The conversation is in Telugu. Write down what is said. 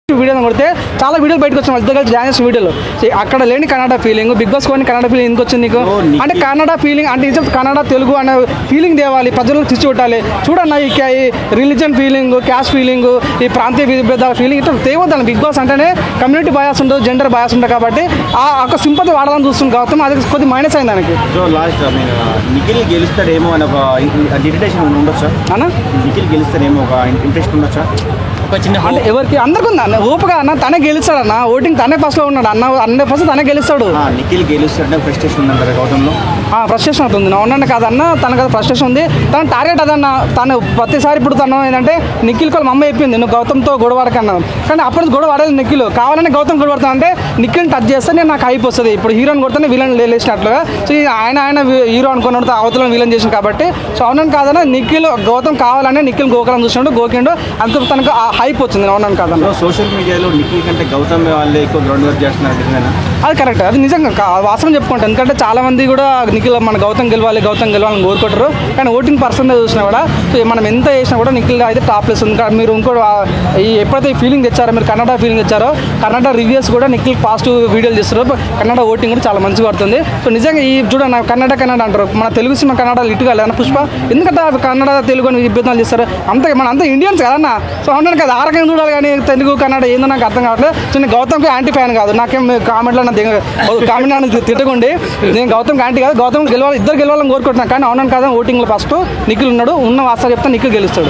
వీడియో కొడితే చాలా వీడియోలు బయటకు వచ్చాయి ఇద్దరు కలిసి డాన్స్ వీడియోలు అక్కడ లేని కన్నడ ఫీలింగ్ బిగ్ బాస్ కొన్ని కన్నడ ఫీలింగ్ ఎందుకు వచ్చింది నీకు అంటే కన్నడ ఫీలింగ్ అంటే ఇది కన్నడ తెలుగు అనే ఫీలింగ్ తేవాలి ప్రజలను తెచ్చి కొట్టాలి చూడన్న ఈ రిలీజన్ ఫీలింగ్ క్యాస్ట్ ఫీలింగ్ ఈ ప్రాంతీయ విభేదాల ఫీలింగ్ ఇట్లా తేవద్దాను బిగ్ బాస్ అంటేనే కమ్యూనిటీ బయాస్ ఉంటుంది జెండర్ బయాస్ ఉంటుంది కాబట్టి ఆ ఒక సింపతి వాడాలని చూస్తుంది గౌతమ్ అది కొద్దిగా మైనస్ అయింది దానికి సో లాస్ట్ నిఖిల్ గెలుస్తాడేమో అని ఒక ఇరిటేషన్ ఉండొచ్చా అన్న నిఖిల్ గెలుస్తాడేమో ఒక ఇంట్రెస్ట్ ఉండొచ్చా ఒక చిన్న అంటే ఎవరికి అందరికీ ఉంది అన్న ఓపుగా అన్న తనే గెలుస్తాడు అన్న ఓటింగ్ తనే ఫస్ట్లో ఉన్నాడు అన్న 100% తనే గెలుస్తాడు నిఖిల్ గెలుస్తాడే ఫ్రస్ట్రేషన్ ఉందంటారు గౌతంలో ఫ్రస్ట్రేషన్ అవుతుంది అవునండి కాదన్న తనకు అది ఫ్రస్ట్రేషన్ ఉంది తన టార్గెట్ అదన్న తను ప్రతిసారి ఇప్పుడు తను ఏంటంటే నిఖిల్ వాళ్ళ మమ్మ చెప్పింది నువ్వు గౌతమ్తో గొడవడకన్నా కానీ అప్పుడు గొడవ ఆడేది నిఖిల్ కావాలని గౌతమ్ గొడవడతా అంటే నిఖిల్ని టచ్ చేస్తే నేను నాకు హైప్ వస్తుంది ఇప్పుడు హీరోని కొడితేనే విలన్ లేచినట్లుగా సో ఆయన హీరో అనుకున్నాడు అవతల విలన్ చేసింది కాబట్టి సో అవునని కాదన్న నిఖిల్ గౌతమ్ కావాలనే నిఖిల్ గోకులం చూసినాడు గోకిండు అంత తనకు హైప్ వచ్చింది అవునని కాదన్న సోషల్ మీడియాలో నిఖిల్ కంటే గౌతమ్ వాళ్ళే ఎక్కువ గ్రౌండ్ వర్క్ చేస్తున్నారు అది కరెక్ట్ అది నిజంగా వాస్తవం చెప్పుకుంటాను ఎందుకంటే చాలా మంది కూడా నిఖిల్ మన గౌతమ్ గెలవాలని కోరుకుంటారు కానీ ఓటింగ్ పర్సెంటేజ్ చూసినా కూడా సో మనం ఎంత చేసినా కూడా నిఖిల్ అయితే టాప్ ప్లేస్ ఉంది మీరు ఇంకో ఎప్పుడైతే ఈ ఫీలింగ్ తెచ్చారో మీరు కన్నడ ఫీలింగ్ తెచ్చారో కన్నడ రివ్యూస్ కూడా నిఖిల్ పాజిటివ్ వీడియోలు చేస్తారు కన్నడ ఓటింగ్ కూడా చాలా మంచిగా పడుతుంది సో నిజంగా ఈ చూడండి కన్నడ అంటారు మన తెలుగు సినిమా కన్నడ ఇటుగా లేదా పుష్ప ఎందుకంటే కన్నడ తెలుగు అని ఇబ్బందులు చేస్తారు మన అంతా ఇండియన్స్ కదన్నా సో అవును కదా ఆ రకంగా చూడాలి కానీ తెలుగు కన్నడ ఏందో నాకు అర్థం కావట్లేదు సో నేను గౌతమ్కి యాంటీ ఫ్యాన్ కాదు నాకేం కామెంట్లో కామెంట్ తిట్టకండి నేను గౌతమ్కి యాంటీ కాదు గౌతమ్ ఇద్దరు గెలవాలని కోరుకుంటున్నాను కానీ అవునని కాదు ఓటింగ్లో ఫస్ట్ నిఖిల్ ఉన్నాడు ఉన్న వాస్తవం చెప్తే నిఖిల్ గెలుస్తాడు